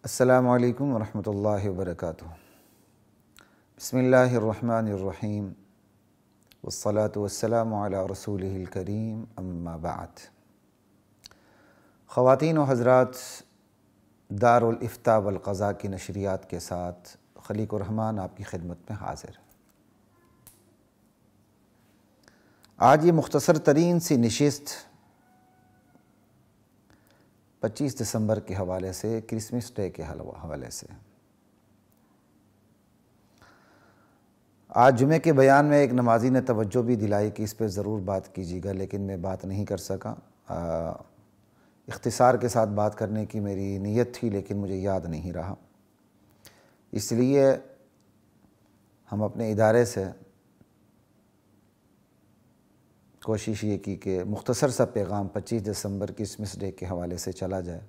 السلام علیکم ورحمۃ اللہ وبرکاتہ۔ بسم اللہ الرحمن الرحیم والصلاة والسلام علی رسولہ الکریم، اما بعد۔ خواتین و حضرات، دارالافتاء والقضاء کی نشریات کے ساتھ خلیق الرحمن آپ کی خدمت میں حاضر۔ آج یہ مختصر ترین سی نشست 25 دسمبر کے حوالے سے، کرسمس ڈے کے حوالے سے۔ آج جمعے کے بیان میں ایک نمازی نے توجہ بھی دلائی کہ اس پہ ضرور بات کیجیے گا، لیکن میں بات نہیں کر سکا۔ اختصار کے ساتھ بات کرنے کی میری نیت تھی، لیکن مجھے یاد نہیں رہا، اس لیے ہم اپنے ادارے سے کوشش یہ کی کہ مختصر سا پیغام 25 دسمبر کرسمس ڈے کے حوالے سے چلا جائے،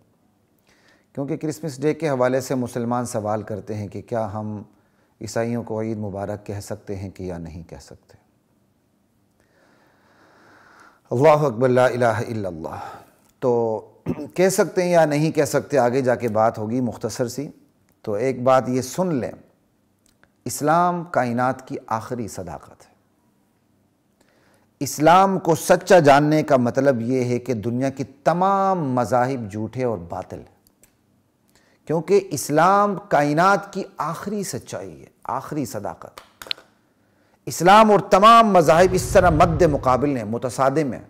کیونکہ کرسمس ڈے کے حوالے سے مسلمان سوال کرتے ہیں کہ کیا ہم عیسائیوں کو عید مبارک کہہ سکتے ہیں کہ یا نہیں کہہ سکتے۔ اللہ اکبر، لا الہ الا اللہ۔ تو کہہ سکتے ہیں یا نہیں کہہ سکتے، آگے جا کے بات ہوگی مختصر سی۔ تو ایک بات یہ سن لیں، اسلام کائنات کی آخری صداقت ہے۔ اسلام کو سچا جاننے کا مطلب یہ ہے کہ دنیا کی تمام مذاہب جھوٹے اور باطل ہیں، کیونکہ اسلام کائنات کی آخری سچائی ہے، آخری صداقت۔ اسلام اور تمام مذاہب اس طرح مد مقابل ہیں، متصادم ہیں۔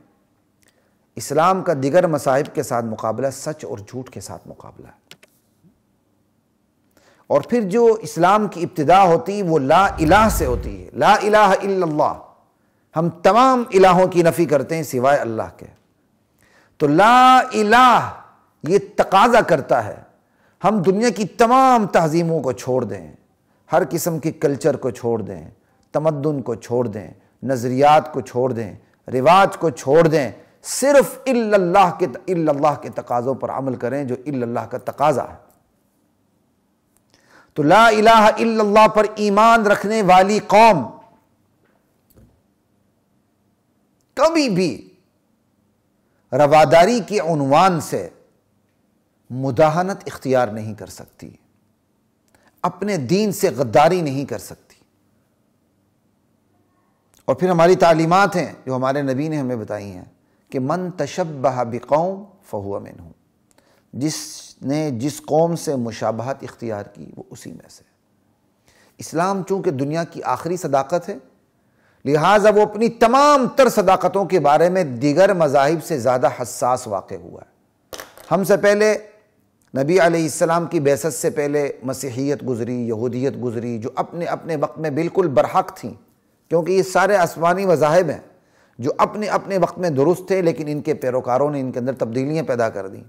اسلام کا دیگر مذاہب کے ساتھ مقابلہ سچ اور جھوٹ کے ساتھ مقابلہ ہے۔ اور پھر جو اسلام کی ابتدا ہوتی وہ لا الہ سے ہوتی ہے، لا الہ الا اللہ۔ ہم تمام الہوں کی نفی کرتے ہیں سوائے اللہ کے۔ تو لا الہ یہ تقاضا کرتا ہے ہم دنیا کی تمام تہذیبوں کو چھوڑ دیں، ہر قسم کی کلچر کو چھوڑ دیں، تمدن کو چھوڑ دیں، نظریات کو چھوڑ دیں، رواج کو چھوڑ دیں، صرف الا اللہ کے تقاضوں پر عمل کریں جو الا اللہ کا تقاضا ہے۔ تو لا الہ الا اللہ پر ایمان رکھنے والی قوم کبھی بھی رواداری کے عنوان سے مداہنت اختیار نہیں کر سکتی، اپنے دین سے غداری نہیں کر سکتی۔ اور پھر ہماری تعلیمات ہیں جو ہمارے نبی نے ہمیں بتائی ہیں کہ من تشبہ بقوم فہو منہم، جس نے جس قوم سے مشابہت اختیار کی وہ اسی میں سے۔ اسلام چونکہ دنیا کی آخری صداقت ہے، لہٰذا وہ اپنی تمام تر صداقتوں کے بارے میں دیگر مذاہب سے زیادہ حساس واقع ہوا ہے۔ ہم سے پہلے نبی علیہ السلام کی بعثت سے پہلے مسیحیت گزری، یہودیت گزری، جو اپنے اپنے وقت میں بالکل برحق تھیں، کیونکہ یہ سارے آسمانی مذاہب ہیں جو اپنے اپنے وقت میں درست تھے، لیکن ان کے پیروکاروں نے ان کے اندر تبدیلیاں پیدا کر دیں۔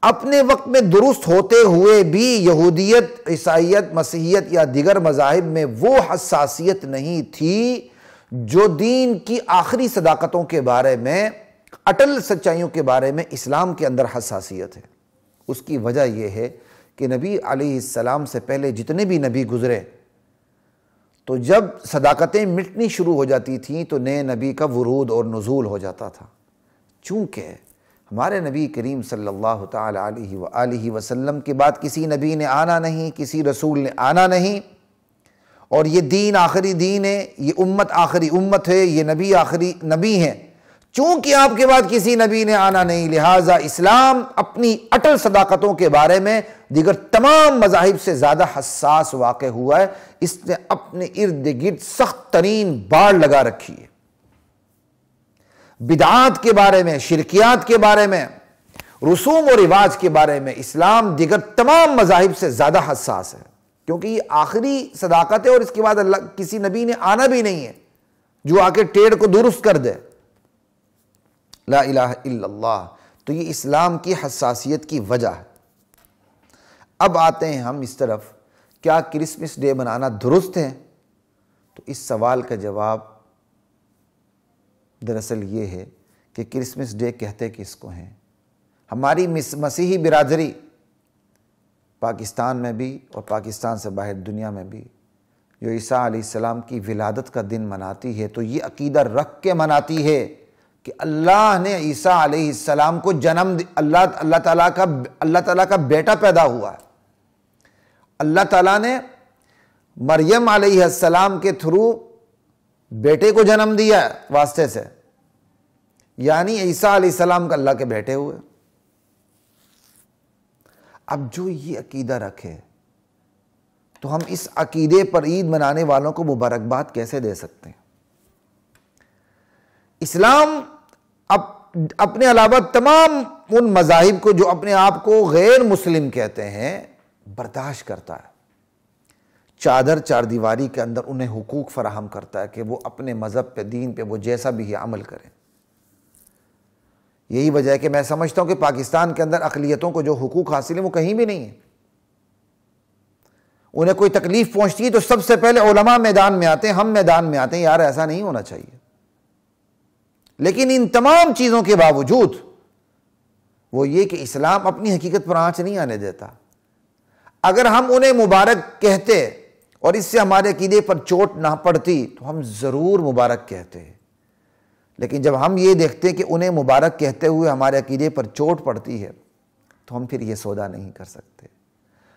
اپنے وقت میں درست ہوتے ہوئے بھی یہودیت، عیسائیت، مسیحیت یا دیگر مذاہب میں وہ حساسیت نہیں تھی جو دین کی آخری صداقتوں کے بارے میں، اٹل سچائیوں کے بارے میں اسلام کے اندر حساسیت ہے۔ اس کی وجہ یہ ہے کہ نبی علیہ السلام سے پہلے جتنے بھی نبی گزرے، تو جب صداقتیں مٹنی شروع ہو جاتی تھیں تو نئے نبی کا ورود اور نزول ہو جاتا تھا۔ چونکہ ہمارے نبی کریم صلی اللہ تعالی علیہ وآلہ وسلم کے بعد کسی نبی نے آنا نہیں، کسی رسول نے آنا نہیں، اور یہ دین آخری دین ہے، یہ امت آخری امت ہے، یہ نبی آخری نبی ہیں۔ چونکہ آپ کے بعد کسی نبی نے آنا نہیں، لہٰذا اسلام اپنی اٹل صداقتوں کے بارے میں دیگر تمام مذاہب سے زیادہ حساس واقع ہوا ہے۔ اس نے اپنے ارد گرد سخت ترین باڑ لگا رکھی ہے۔ بدعات کے بارے میں، شرکیات کے بارے میں، رسوم و رواج کے بارے میں اسلام دیگر تمام مذاہب سے زیادہ حساس ہے، کیونکہ یہ آخری صداقت ہے اور اس کے بعد اللہ کسی نبی نے آنا بھی نہیں ہے جو آ کے ٹیڑھ کو درست کر دے۔ لا الہ الا اللہ، تو یہ اسلام کی حساسیت کی وجہ ہے۔ اب آتے ہیں ہم اس طرف، کیا کرسمس ڈے منانا درست ہے؟ تو اس سوال کا جواب دراصل یہ ہے کہ کرسمس ڈے کہتے کس کو ہیں؟ ہماری مسیحی برادری پاکستان میں بھی اور پاکستان سے باہر دنیا میں بھی جو عیسیٰ علیہ السلام کی ولادت کا دن مناتی ہے، تو یہ عقیدہ رکھ کے مناتی ہے کہ اللہ نے عیسیٰ علیہ السلام کو جنم اللہ تعالیٰ کا بیٹا پیدا ہوا ہے. اللہ تعالیٰ نے مریم علیہ السلام کے تھرو بیٹے کو جنم دیا ہے واسطے سے، یعنی عیسیٰ علیہ السلام کا اللہ کے بیٹے ہوئے. اب جو یہ عقیدہ رکھے تو ہم اس عقیدے پر عید منانے والوں کو مبارکباد کیسے دے سکتے ہیں؟ اسلام اپنے علاوہ تمام ان مذاہب کو جو اپنے آپ کو غیر مسلم کہتے ہیں برداشت کرتا ہے، چادر چار دیواری کے اندر انہیں حقوق فراہم کرتا ہے کہ وہ اپنے مذہب پہ، دین پہ وہ جیسا بھی ہے عمل کریں. یہی وجہ ہے کہ میں سمجھتا ہوں کہ پاکستان کے اندر اقلیتوں کو جو حقوق حاصل ہیں وہ کہیں بھی نہیں ہیں. انہیں کوئی تکلیف پہنچتی ہے تو سب سے پہلے علماء میدان میں آتے ہیں، ہم میدان میں آتے ہیں، یار ایسا نہیں ہونا چاہیے. لیکن ان تمام چیزوں کے باوجود وہ یہ کہ اسلام اپنی حقیقت پر آنچ نہیں آنے دیتا. اگر ہم انہیں مبارک کہتے اور اس سے ہمارے عقیدے پر چوٹ نہ پڑتی تو ہم ضرور مبارک کہتے. لیکن جب ہم یہ دیکھتے ہیں کہ انہیں مبارک کہتے ہوئے ہمارے عقیدے پر چوٹ پڑتی ہے تو ہم پھر یہ سودا نہیں کر سکتے.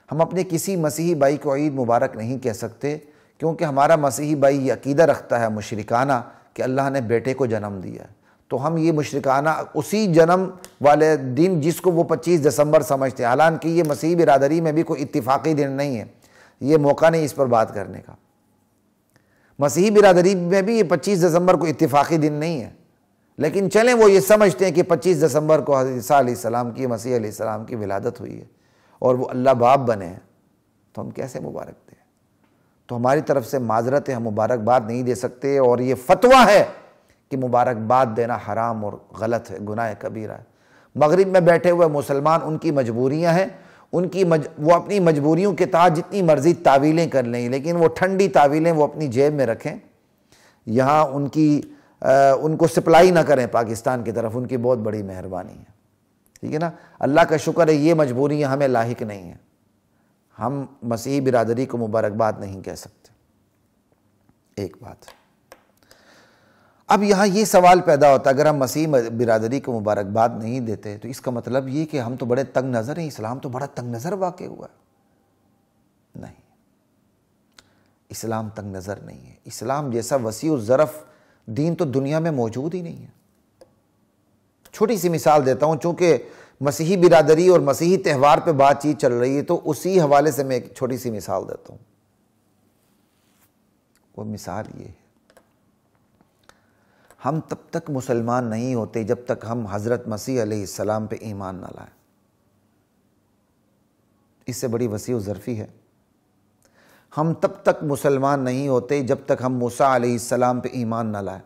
ہم اپنے کسی مسیحی بھائی کو عید مبارک نہیں کہہ سکتے کیونکہ ہمارا مسیحی بھائی یہ عقیدہ رکھتا ہے مشرکانہ کہ اللہ نے بیٹے کو جنم دیا. تو ہم یہ مشرکانہ اسی جنم والے دن جس کو وہ 25 دسمبر سمجھتے ہیں، حالانکہ یہ مسیحی برادری میں بھی کوئی اتفاقی دن نہیں ہے، یہ موقع نہیں اس پر بات کرنے کا. مسیحی برادری میں بھی یہ 25 دسمبر کو اتفاقی دن نہیں ہے، لیکن چلیں وہ یہ سمجھتے ہیں کہ 25 دسمبر کو حضرت عیسیٰ علیہ السلام کی، مسیح علیہ السلام کی ولادت ہوئی ہے اور وہ اللہ باپ بنے ہیں. تو ہم کیسے مبارک دیں؟ تو ہماری طرف سے معذرت ہے، ہم مبارکباد نہیں دے سکتے. اور یہ فتویٰ ہے کہ مبارکباد دینا حرام اور غلط ہے، گناہ کبیرہ ہے. مغرب میں بیٹھے ہوئے مسلمان، ان کی مجبوریاں ہیں، وہ اپنی مجبوریوں کے تحت جتنی مرضی تعویلیں کر لیں، لیکن وہ ٹھنڈی تعویلیں وہ اپنی جیب میں رکھیں. یہاں ان کو سپلائی نہ کریں پاکستان کی طرف، ان کی بہت بڑی مہربانی ہے. ٹھیک ہے نا؟ اللہ کا شکر ہے یہ مجبوریاں ہمیں لاحق نہیں ہیں. ہم مسیحی برادری کو مبارکباد نہیں کہہ سکتے. ایک بات. اب یہاں یہ سوال پیدا ہوتا ہے اگر ہم مسیحی برادری کو مبارکباد نہیں دیتے تو اس کا مطلب یہ کہ ہم تو بڑے تنگ نظر ہیں، اسلام تو بڑا تنگ نظر واقع ہوا ہے. نہیں، اسلام تنگ نظر نہیں ہے. اسلام جیسا وسیع الظرف دین تو دنیا میں موجود ہی نہیں ہے. چھوٹی سی مثال دیتا ہوں، چونکہ مسیحی برادری اور مسیحی تہوار پہ بات چیت چل رہی ہے تو اسی حوالے سے میں ایک چھوٹی سی مثال دیتا ہوں. وہ مثال یہ ہے، ہم تب تک مسلمان نہیں ہوتے جب تک ہم حضرت مسیح علیہ السلام پہ ایمان نہ لائیں. اس سے بڑی وسیع الظرفی ہے. ہم تب تک مسلمان نہیں ہوتے جب تک ہم موسیٰ علیہ السلام پہ ایمان نہ لائیں.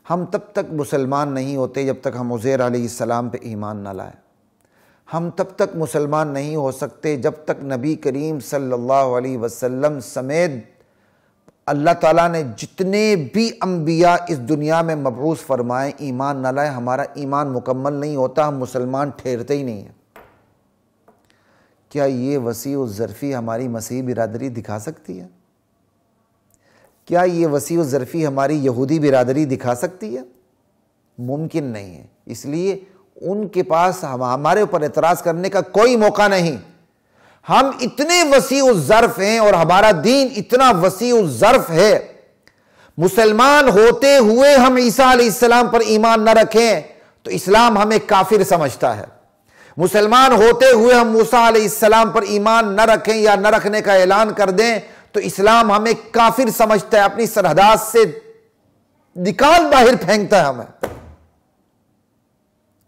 ہم تب تک مسلمان نہیں ہوتے جب تک ہم عزیر علیہ السلام پہ ایمان نہ لائیں. ہم تب تک مسلمان نہیں ہو سکتے جب تک نبی کریم صلی اللہ علیہ وسلم سمیت اللہ تعالیٰ نے جتنے بھی انبیاء اس دنیا میں مبعوث فرمائے ایمان نہ لائے. ہمارا ایمان مکمل نہیں ہوتا، ہم مسلمان ٹھہرتے ہی نہیں ہیں. کیا یہ وسیع الظرفی ہماری مسیحی برادری دکھا سکتی ہے؟ کیا یہ وسیع الظرفی ہماری یہودی برادری دکھا سکتی ہے؟ ممکن نہیں ہے. اس لیے ان کے پاس ہمارے اوپر اعتراض کرنے کا کوئی موقع نہیں. ہم اتنے وسیع الظرف ہیں اور ہمارا دین اتنا وسیع الظرف ہے. مسلمان ہوتے ہوئے ہم عیسیٰ علیہ السلام پر ایمان نہ رکھیں تو اسلام ہمیں کافر سمجھتا ہے. مسلمان ہوتے ہوئے ہم موسیٰ علیہ السلام پر ایمان نہ رکھیں یا نہ رکھنے کا اعلان کر دیں تو اسلام ہمیں کافر سمجھتا ہے، اپنی سرحدات سے نکال باہر پھینکتا ہے ہمیں.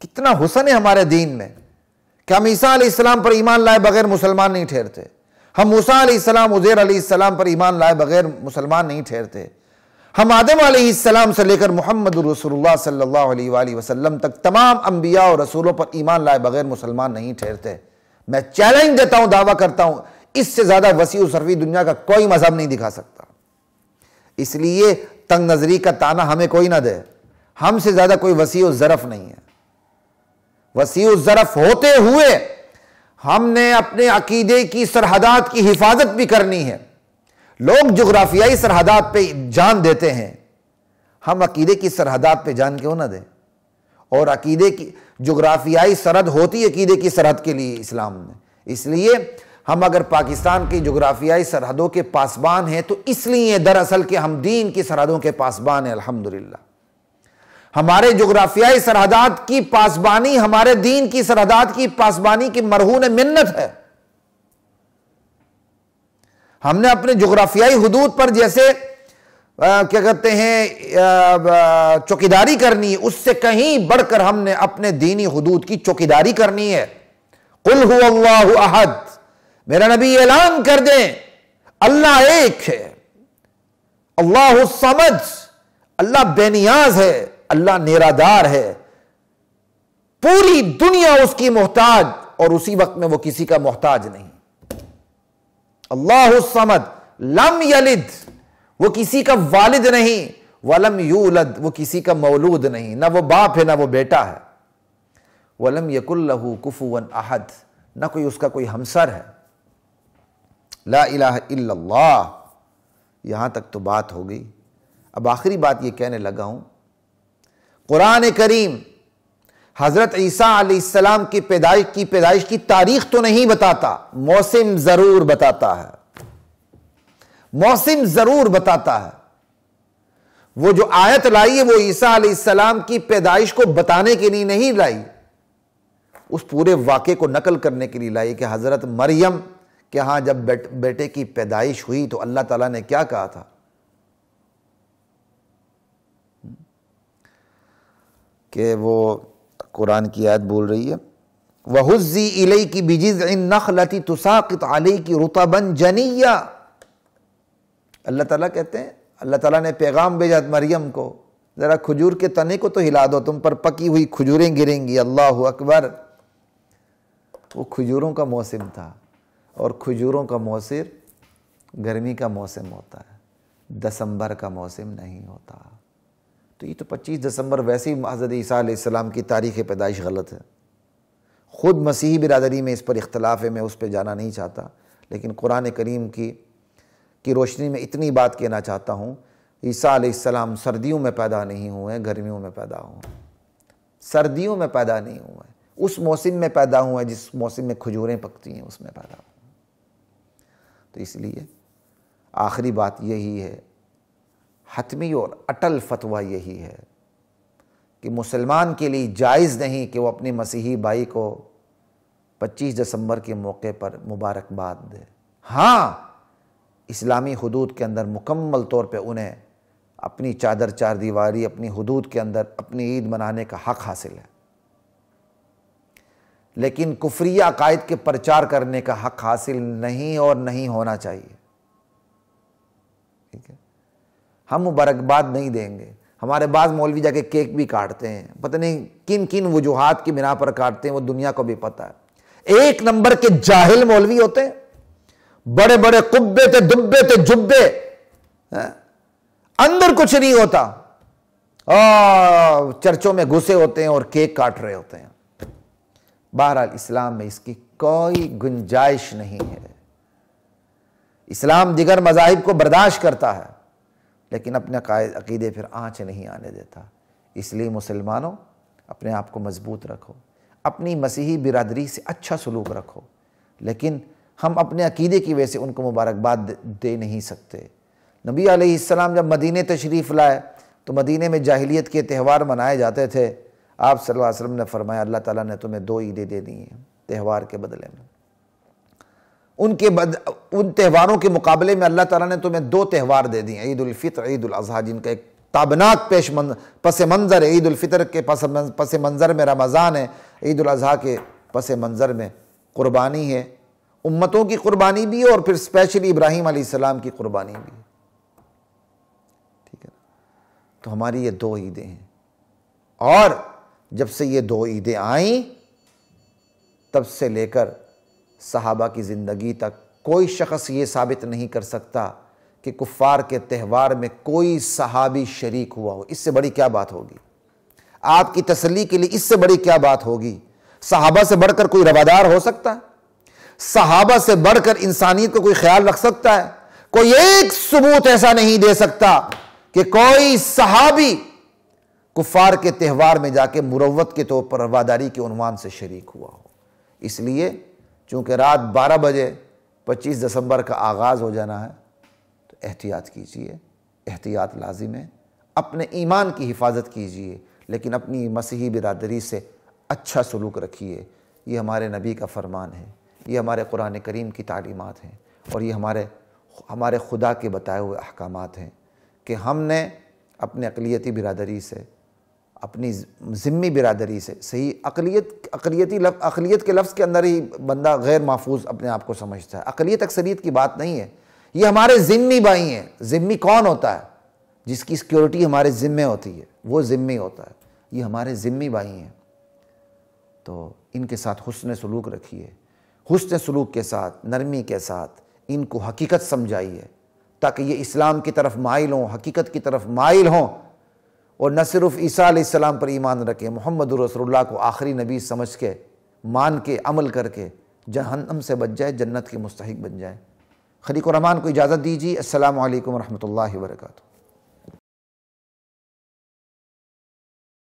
کتنا حسن ہے ہمارے دین میں کہ ہم عیسیٰ علیہ السلام پر ایمان لائے بغیر مسلمان نہیں ٹھہرتے. ہم موسیٰ علیہ السلام، عزیر علیہ السلام پر ایمان لائے بغیر مسلمان نہیں ٹھہرتے. ہم آدم علیہ السلام سے لے کر محمد رسول اللہ صلی اللہ علیہ وآلہ وسلم تک تمام انبیاء اور رسولوں پر ایمان لائے بغیر مسلمان نہیں ٹھہرتے. میں چیلنج دیتا ہوں، دعویٰ کرتا ہوں، اس سے زیادہ وسیع الظرفی دنیا کا کوئی مذہب نہیں دکھا سکتا. اس لیے تنگ نظری کا تانا ہمیں کوئی نہ دے. ہم سے زیادہ کوئی وسیع الظرف نہیں ہے. وسیع الظرف ہوتے ہوئے ہم نے اپنے عقیدے کی سرحدات کی حفاظت بھی کرنی ہے. لوگ جغرافیائی سرحدات پہ جان دیتے ہیں، ہم عقیدے کی سرحدات پہ جان کیوں نہ دیں؟ اور عقیدے کی جغرافیائی سرحد ہوتی عقیدے کی سرحد کے لیے اسلام میں، اس لیے ہم اگر پاکستان کی جغرافیائی سرحدوں کے پاسبان ہیں تو اس لیے دراصل کہ ہم دین کی سرحدوں کے پاسبان ہیں۔ الحمدللہ ہمارے جغرافیائی سرحدات کی پاسبانی ہمارے دین کی سرحدات کی پاسبانی کی مرہون منت ہے۔ ہم نے اپنے جغرافیائی حدود پر جیسے کیا کہتے ہیں چوکیداری کرنی ہے، اس سے کہیں بڑھ کر ہم نے اپنے دینی حدود کی چوکیداری کرنی ہے۔ قل هو اللہ احد، میرا نبی اعلان کر دیں اللہ ایک ہے، اللہ الصمد، اللہ بے نیاز ہے، اللہ نیرادار ہے، پوری دنیا اس کی محتاج اور اسی وقت میں وہ کسی کا محتاج نہیں۔ اللہ الصمد لم یلد، وہ کسی کا والد نہیں، ولم یولد، وہ کسی کا مولود نہیں، نہ وہ باپ ہے نہ وہ بیٹا ہے، ولم یکن لہ کفوا احد، نہ کوئی اس کا کوئی ہمسر ہے۔ لا الہ الا اللہ، یہاں تک تو بات ہو گئی۔ اب آخری بات یہ کہنے لگا ہوں، قرآن کریم حضرت عیسیٰ علیہ السلام کی پیدائش کی تاریخ تو نہیں بتاتا، موسم ضرور بتاتا ہے، موسم ضرور بتاتا ہے۔ وہ جو آیت لائی ہے وہ عیسیٰ علیہ السلام کی پیدائش کو بتانے کے لیے نہیں لائی، اس پورے واقعے کو نقل کرنے کے لیے لائی کہ حضرت مریم کہ ہاں جب بیٹے کی پیدائش ہوئی تو اللہ تعالیٰ نے کیا کہا تھا کہ وہ قرآن کی آیت بول رہی ہے وَهُزِّي إِلَيْكِ بِجِذْعِ النَّخْلَةِ تُسَاقِطْ عَلَيْكِ رُطَبًا جَنِيًّا۔ اللہ تعالیٰ کہتے ہیں، اللہ تعالیٰ نے پیغام بھیجا مریم کو، ذرا کھجور کے تنے کو تو ہلا دو، تم پر پکی ہوئی کھجوریں گریں گی۔ اللہ اکبر۔ وہ کھجوروں کا موسم تھا، اور کھجوروں کا موسم گرمی کا موسم ہوتا ہے، دسمبر کا موسم نہیں ہوتا۔ تو یہ تو 25 دسمبر ویسے ہی حضرت عیسیٰ علیہ السلام کی تاریخ پیدائش غلط ہے۔ خود مسیحی برادری میں اس پر اختلاف ہے، میں اس پہ جانا نہیں چاہتا، لیکن قرآن کریم کی روشنی میں اتنی بات کہنا چاہتا ہوں، عیسیٰ علیہ السلام سردیوں میں پیدا نہیں ہوئے، گرمیوں میں پیدا ہوئے، سردیوں میں پیدا نہیں ہوئے، اس موسم میں پیدا ہوئے جس موسم میں کھجوریں پکتی ہیں، اس میں پیدا ہوئے۔ تو اس لیے آخری بات یہی ہے، حتمی اور اٹل فتویٰ یہی ہے کہ مسلمان کے لیے جائز نہیں کہ وہ اپنے مسیحی بھائی کو 25 دسمبر کے موقع پر مبارکباد دے۔ ہاں، اسلامی حدود کے اندر مکمل طور پہ انہیں اپنی چادر چار دیواری، اپنی حدود کے اندر اپنی عید منانے کا حق حاصل ہے، لیکن کفریہ عقائد کے پرچار کرنے کا حق حاصل نہیں اور نہیں ہونا چاہیے۔ ٹھیک ہے، ہم مبارکباد نہیں دیں گے۔ ہمارے بعض مولوی جا کے کیک بھی کاٹتے ہیں، پتہ نہیں کن کن وجوہات کی بنا پر کاٹتے ہیں، وہ دنیا کو بھی پتہ ہے۔ ایک نمبر کے جاہل مولوی ہوتے ہیں، بڑے بڑے قبے تھے، دبے تھے، جبے، اندر کچھ نہیں ہوتا، چرچوں میں گھسے ہوتے ہیں اور کیک کاٹ رہے ہوتے ہیں۔ بہرحال اسلام میں اس کی کوئی گنجائش نہیں ہے۔ اسلام دیگر مذاہب کو برداشت کرتا ہے، لیکن اپنے عقیدے پھر آنچ نہیں آنے دیتا۔ اس لیے مسلمانوں اپنے آپ کو مضبوط رکھو، اپنی مسیحی برادری سے اچھا سلوک رکھو، لیکن ہم اپنے عقیدے کی وجہ سے ان کو مبارکباد دے نہیں سکتے۔ نبی علیہ السلام جب مدینہ تشریف لائے تو مدینہ میں جاہلیت کے تہوار منائے جاتے تھے۔ آپ صلی اللہ علیہ وسلم نے فرمایا اللہ تعالیٰ نے تمہیں 2 عیدیں دے دی ہیں تہوار کے بدلے میں، ان تہواروں کے مقابلے میں اللہ تعالیٰ نے تمہیں 2 تہوار دے دی ہیں، عید الفطر، عید الاضحیٰ، جن کا ایک تابناک پس منظر ہے۔ عید الفطر کے پس منظر میں رمضان ہے، عید الاضحیٰ کے پس منظر میں قربانی ہے، امتوں کی قربانی بھی ہے اور پھر اسپیشلی ابراہیم علیہ السلام کی قربانی بھی ہے۔ ٹھیک ہے، تو ہماری یہ 2 عیدیں ہیں، اور جب سے یہ 2 عیدیں آئیں تب سے لے کر صحابہ کی زندگی تک کوئی شخص یہ ثابت نہیں کر سکتا کہ کفار کے تہوار میں کوئی صحابی شریک ہوا ہو۔ اس سے بڑی کیا بات ہوگی؟ آپ کی تسلی کے لیے اس سے بڑی کیا بات ہوگی؟ صحابہ سے بڑھ کر کوئی روادار ہو سکتا ہے؟ صحابہ سے بڑھ کر انسانیت کو کوئی خیال رکھ سکتا ہے؟ کوئی ایک ثبوت ایسا نہیں دے سکتا کہ کوئی صحابی کفار کے تہوار میں جا کے مروت کے طور پر رواداری کے عنوان سے شریک ہوا ہو۔ اس لیے چونکہ رات 12 بجے 25 دسمبر کا آغاز ہو جانا ہے تو احتیاط کیجئے، احتیاط لازم ہے، اپنے ایمان کی حفاظت کیجئے، لیکن اپنی مسیحی برادری سے اچھا سلوک رکھیے۔ یہ ہمارے نبی کا فرمان ہے، یہ ہمارے قرآن کریم کی تعلیمات ہیں، اور یہ ہمارے خدا کے بتائے ہوئے احکامات ہیں کہ ہم نے اپنے اقلیتی برادری سے، اپنی ذمی برادری سے، صحیح اقلیت کے لفظ کے اندر ہی بندہ غیر محفوظ اپنے آپ کو سمجھتا ہے، اقلیت اکثریت کی بات نہیں ہے، یہ ہمارے ذمی بھائی ہیں۔ ذمی کون ہوتا ہے؟ جس کی سیکیورٹی ہمارے ذمے ہوتی ہے، وہ ذمی ہوتا ہے، یہ ہمارے ذمی بھائی ہیں۔ تو ان کے ساتھ حسن سلوک رکھیے، حسن سلوک کے ساتھ، نرمی کے ساتھ ان کو حقیقت سمجھائیے، تاکہ یہ اسلام کی طرف مائل ہوں، حقیقت کی طرف مائل ہوں، اور نہ صرف عیسیٰ علیہ السلام پر ایمان رکھیں، محمد رسول اللہ کو آخری نبی سمجھ کے، مان کے، عمل کر کے جہنم سے بچ جائے، جنت کے مستحق بن جائے۔ خلیق الرحمن کو اجازت دیجیے۔ السلام علیکم ورحمۃ اللہ وبرکاتہ۔